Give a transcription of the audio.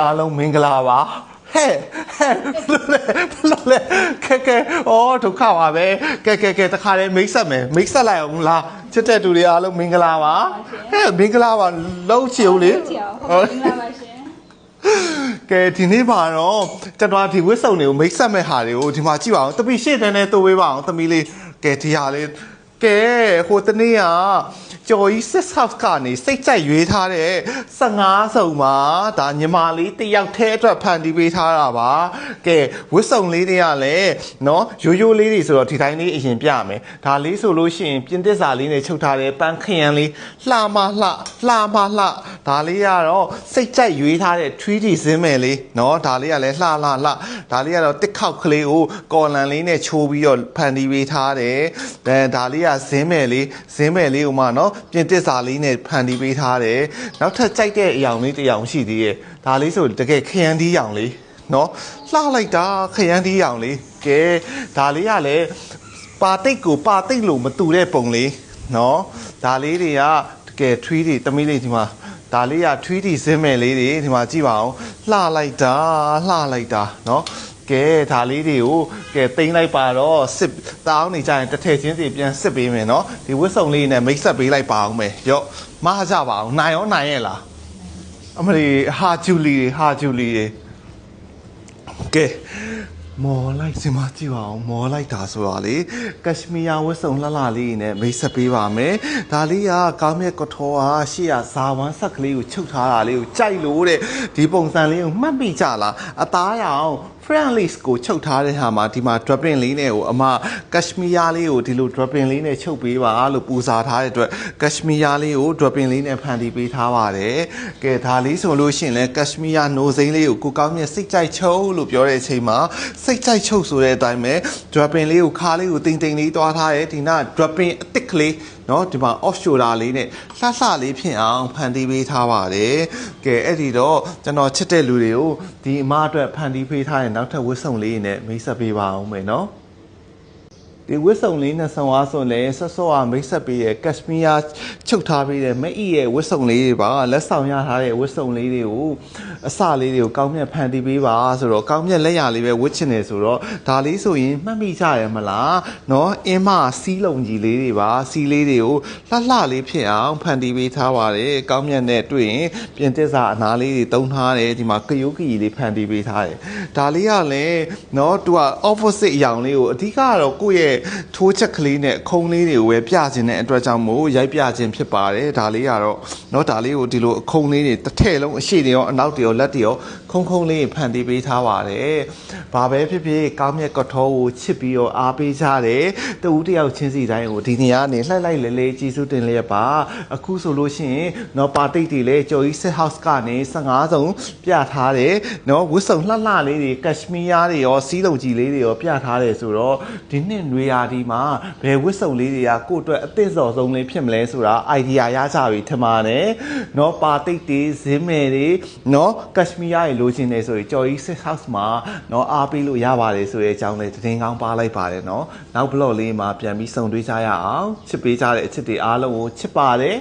အားလုံးမင်္ဂလာပါဟဲ့ဘလို့လဲကဲအော်ဒုက္ခပါပဲကဲတခါလေးမိတ်ဆက်မယ်မိတ်ဆက်လိုက်အောင်လားချစ်တဲ့သူတွေအားလုံးမင်္ဂလာပါဟဲ့မင်္ဂလာပါလုံးချင်ဦးလေဟုတ်မင်္ဂလာပါရှင်ကဲဒီနေ့ပါတော့ကျွန်တော်ဒီဝစ်စုံတွေကိုမိတ်ဆက်မဲ့ဟာတွေကိုဒီမှာကြည့်ပါအောင်တပီရှေ့တန်းနဲ့တိုးဝေးပါအောင်သမီးလေးကဲဒီဟာလေးကဲဟိုတနေ့ကကျော်ကြီးစစ်ဆောက်ကနေစိတ်ကြိုက်ရွေးထားတဲ့15စုံမှာဒါညီမလေးတယောက်တည်းအတွက်ဖန်တီးပေးထားတာပါကဲဝစ်စုံလေးတွေကလည်းနော်ရိုးလေးတွေဆိုတော့ဒီတိုင်းလေးအရင်ပြမယ်ဒါလေးဆိုလို့ရှိရင်ပြင်သစ်စာလေးနဲ့ချုပ်ထားတဲ့ပန်းခရမ်းလေးလှမဒါလေးကတော့စိတ်ကြိုက်ရွေးထားတဲ့ 3D ဇင်းမယ်လေးနော်ဒါလေးကလည်းလှဒါလေးကတော့တစ်ခေါက်ကလေးကိုကော်လန်လေးနဲ့ချိုးပြီးတော့ဖန်တီးပေးထားတယ်ဒါလေးကဇင်းမယ်လေးကိုမှနော်ပြင်သစ်စာလေးနဲ့ဖန်တီးပေးထားတယ်နောက်ထပ်ကြိုက်တဲ့အယောင်လေးတစ်ယောင်ရှိသေးရဲ့ဒါလေးဆိုတကယ်ခရမ်းသီးယောင်လေးနော်လှလိုက်တာခရမ်းသီးယောင်လေးကဲဒါလေးကလည်းပါတိတ်လို့မတူတဲ့ပုံလေးနော်ဒါလေးတွေကတကယ် 3D သမီးလေးဒီမှာဒါလေးက 3D ဇင်းမယ်လေးတွေဒီမှာကြည့်ပါအောင်လှလိုက်တာနော်ကဲဒါလေးတွေကိုကဲတိမ့်လိုက်ပါတော့စစ်တောင်းနေကြရင်တစ်ထည့်ချင်းစီပြန်စစ်ပေးမယ်နော်ဒီဝစ်စုံလေးနဲ့မိတ်ဆက်ပေးလိုက်ပါအောင်မယ်ရော့မဟာကြပါအောင်နိုင်ရဲ့လားအမလီဟာဂျူလီကဲမော်လိုက်စမကြည့်ပါအောင်မော်လိုက်တာဆိုတာလေကက်ရှမီယာဝတ်စုံလှလေးနဲ့မိတ်ဆက်ပေးပါမယ်ဒါလေးကကောင်းမြတ်ကထောရှေ့ကဇာဝမ်းဆက်ကလေးကိုချုပ်ထားတာလေးကိုကြိုက်လို့တဲ့ဒီပုံစံလေးကိုမှတ်မိကြလားအသားရအောင်friendlies ကိုချုပ်ထားတဲ့ဟာမှာဒီမှာ dropping လေးနဲ့ကိုအမကက်ရှမီယာလေးကိုဒီလို dropping လေးနဲ့ချုပ်ပေးပါလို့ပူဇော်ထားတဲ့အတွက်ကက်ရှမီယာလေးကို dropping လေးနဲ့ဖန်တီးပေးထားပါတယ်ကဲဒါလေးဆိုလို့ရှိရင်လည်းကက်ရှမီယာနိုစိမ်းလေးကိုကောင်းမြတ်စိတ်ကြိုက်ချုပ်လို့ပြောတဲ့အချိန်မှာစိတ်ကြိုက်ချုပ်ဆိုတဲ့အတိုင်းပဲ dropping လေးကိုခါလေးကိုတိမ်လေးတွားထားတယ်ဒီနာ dropping အစ်စ်ကလေးနော်ဒီမှာ off shoulder လေးနဲ့လှလေးဖြစ်အောင်ဖန်တီးပေးထားပါတယ်ကဲအဲ့ဒီတော့ကျွန်တော်ချစ်တဲ့လူတွေကိုဒီအမအတွက်ဖန်တီးပေးထားတဲ့နောက်ထပ်ဝတ်စုံလေးနဲ့မိတ်ဆက်ပေးပါအောင်မယ်နော်ဒီဝစ်စုံလေးနဲ့ဆောင်းအားဆိုလဲဆော့မိတ်ဆက်ပေးရဲ့ကက်ရှမီယာချုပ်ထားပေးတဲ့မအီရဲ့ဝစ်စုံလေးတွေပါလက်ဆောင်ရထားတဲ့ဝစ်စုံလေးတွေကိုအစလေးတွေကိုကောင်းမြတ်ဖန်တီးပေးပါဆိုတော့ကောင်းမြတ်လက်ရလေးပဲဝစ်ချင်တယ်ဆိုတော့ဒါလေးဆိုရင်မှတ်မိကြရမလားနော်အင်းမစီးလုံကြီးလေးတွေပါစီးလေးတွေကိုလှလေးဖြစ်အောင်ဖန်တီးပေးထားပါတယ်ကောင်းမြတ်နဲ့တွေ့ရင်ပြင်သစ်စာအနားလေးတွေတုံးထားတယ်ဒီမှာကယုတ်ကီလေးဖန်တီးပေးထားတယ်ဒါလေးကလည်းနော်သူက opposite အရောင်လေးကိုအဓိကကတော့ကိုယ့်ရဲ့ထိုးချက်ကလေးနဲ့ခုံးလေးတွေကိုပဲပြခြင်းတဲ့အတွက်ကြောင့်မို့ရိုက်ပြခြင်းဖြစ်ပါတယ်ဒါလေးကတော့เนาะဒါလေးကိုဒီလိုအခုံးလေးတွေတစ်ထည့်လုံးအရှိတွေရောအနောက်တွေရောလက်တွေရောခုံးလေးဖန်တီးပေးထားပါတယ်ဘာပဲဖြစ်ဖြစ်ကောင်းမြတ်ကထောကိုချစ်ပြီးတော့အားပေးကြတယ်တဦးတယောက်ချင်းစီတိုင်းကိုဒီနေရာကနေလှိုက်လဲကြည်စုတင်လျက်ပါအခုဆိုလို့ရှိရင်เนาะပါတိတ်တွေလည်းကျော်ကြီးစစ် house ကနေ15စုံပြထားတယ်เนาะဝစ်စုံလှလေးတွေကက်ရှမီယာတွေရောစီးလုံကြီးလေးတွေရောပြထားတယ်ဆိုတော့ဒီနှစ်နွေရာဒီမှာဘယ်ဝစ်စုံလေးတွေကကိုယ့်အတွက်အသင့်စော်ဆုံးလေးဖြစ်မလဲဆိုတာ idea ရကြပြီထင်ပါတယ်เนาะပါတိတ်တွေဇင်းမယ်တွေเนาะကက်ရှမီယာတွေလိုချင်တယ်ဆိုရင်ကျော်ကြီး Six House မှာเนาะအားပေးလို့ရပါတယ်ဆိုတဲ့အကြောင်းလေးသတင်းကောင်းပါလိုက်ပါတယ်เนาะနောက် blog လေးမှာပြန်ပြီးစုံတွေ့ကြရအောင်ချစ်ပေးကြတဲ့အချစ်တွေအားလုံးကိုချစ်ပါတယ်